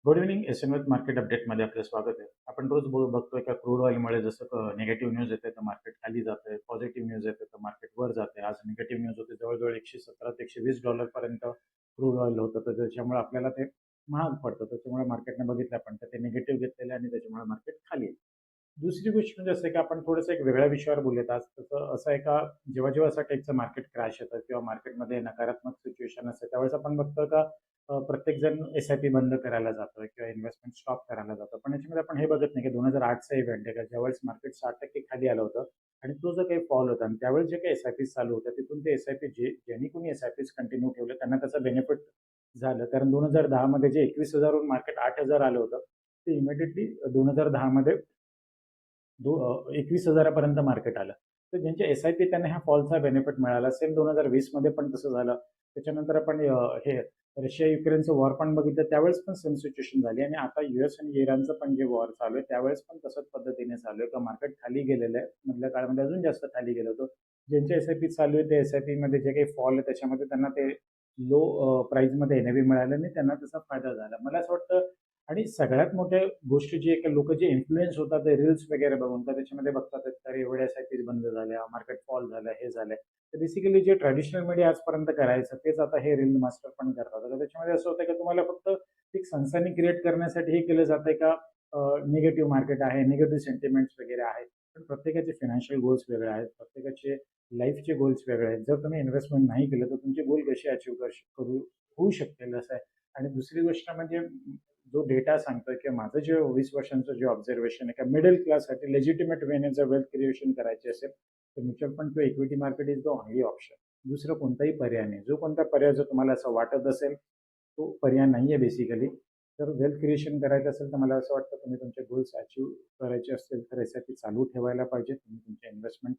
Good evening. S-M-F market अपडेटमध्ये आपलं स्वागत आहे. आपण रोज बघतोय का क्रूड ऑइलमुळे जसं निगेटिव्ह न्यूज येते तर मार्केट खाली जातंय, पॉझिटिव्ह न्यूज येते तर मार्केट वर जाते. आज निगेटिव्ह न्यूज होते, जवळजवळ 117 ते $120 पर्यंत क्रूड ऑइल होतं, तर त्याच्यामुळे आपल्याला ते महाग पडतं. त्याच्यामुळे मार्केटने बघितलं आपण तर ते निगेटिव्ह घेतलेलं आणि त्याच्यामुळे मार्केट खाली आहे. दुसरी गोष्ट म्हणजे असं आहे की आपण थोडंसं एक वेगळ्या विषयावर बोलूयात आज. तसं असं आहे का, जेव्हा जेव्हा असं टेकचं मार्केट क्रॅश येतं किंवा मार्केटमध्ये नकारात्मक सिच्युएशन असते, त्यावेळेस आपण बघतो का प्रत्येक जण एस-आय-पी बंद करायला जातं किंवा इन्व्हेस्टमेंट स्टॉप करायला जातं. पण याच्यामध्ये आपण हे बघत नाही की 2008चा इव्हेंट आहे का, ज्यावेळेस मार्केट 60% खाली आलं होतं आणि तो जो काही फॉल होता आणि त्यावेळेस जे काही एस-आय-पी चालू होतं, तिथून ते एस-आय-पी ज्यांनी कोणी एस-आय-पी कंटिन्यू ठेवलं त्यांना त्याचा बेनिफिट झालं. कारण 2010 मध्ये जे 21,000 वरून मार्केट 8,000 आलं होतं, ते इमिडिएटली 2010 मध्ये 21,000 मार्केट आलं. तर ज्यांचे एस-आय-पी त्यांना ह्या फॉलचा बेनिफिट मिळाला. सेम 2020 मध्ये पण तसं झालं. त्याच्यानंतर आपण हे रशिया युक्रेनचं वॉर पण बघितलं, त्यावेळेस पण सेम सिच्युएशन झाली आणि आता युएस आणि इराणचं पण जे वॉर चालू आहे त्यावेळेस पण तसंच पद्धतीने चालू आहे का मार्केट खाली गेलेलं आहे. मधल्या काळामध्ये अजून जास्त खाली गेलं होतं. ज्यांचे एस-आय-पी चालू आहे ते एस-आय-पी मध्ये जे काही फॉल आहे त्याच्यामध्ये त्यांना ते लो प्राइसमध्ये एन-ए-व्ही मिळालं आणि त्यांना त्याचा फायदा झाला. मला असं वाटतं. आणि सगळ्यात मोठ्या गोष्टी जी आहे की लोक जे इन्फ्लुएन्स होतात ते रील्स वगैरे बघून, तर त्याच्यामध्ये बघतात अरे एवढ्या एस-आय-पी बंद झाल्या, मार्केट फॉल झालं, हे झालंय. तर बेसिकली जे ट्रॅडिशनल मीडिया आजपर्यंत करायचं तेच आता हे रील मास्टर पण करतात. तर त्याच्यामध्ये असं होतं की तुम्हाला फक्त एक सनसनी क्रिएट करण्यासाठी हे केलं जातंय का निगेटिव्ह मार्केट आहे, निगेटिव्ह सेंटिमेंट्स वगैरे आहेत. पण प्रत्येकाचे फायनान्शियल गोल्स वेगळे आहेत, प्रत्येकाचे लाईफचे गोल्स वेगळे आहेत. जर तुम्ही इन्व्हेस्टमेंट नाही केलं तर तुमचे गोल कसे अचीव करू होऊ शकतील असं आहे. आणि दुसरी गोष्ट म्हणजे जो डेटा सांगतोय की माझं जे 20 वर्षांचं जे ऑब्झर्वेशन आहे का मिडल क्लाससाठी लेजिटिमेट वेने जर वेल्थ क्रिएशन करायची असेल तर म्युच्युअल फंड किंवा equity market is the only option. दुसरं कोणताही पर्याय नाही. जो कोणता पर्याय जर तुम्हाला असं वाटत असेल तो पर्याय नाही आहे बेसिकली. तर वेल्थ क्रिएशन करायचं असेल तर मला असं वाटतं तुम्ही तुमचे गोल्स अचीव करायचे असतील तर यासाठी चालू ठेवायला पाहिजे. तुम्ही तुमचे इन्व्हेस्टमेंट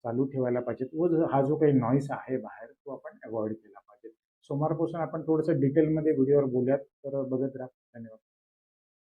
चालू ठेवायला पाहिजेत व हा जो काही नॉईस आहे बाहेर तो आपण अवॉइड केला पाहिजे. सोमवारपासून आपण थोडंसं डिटेलमध्ये व्हिडिओवर बोलूयात, तर बघत राहा. धन्यवाद.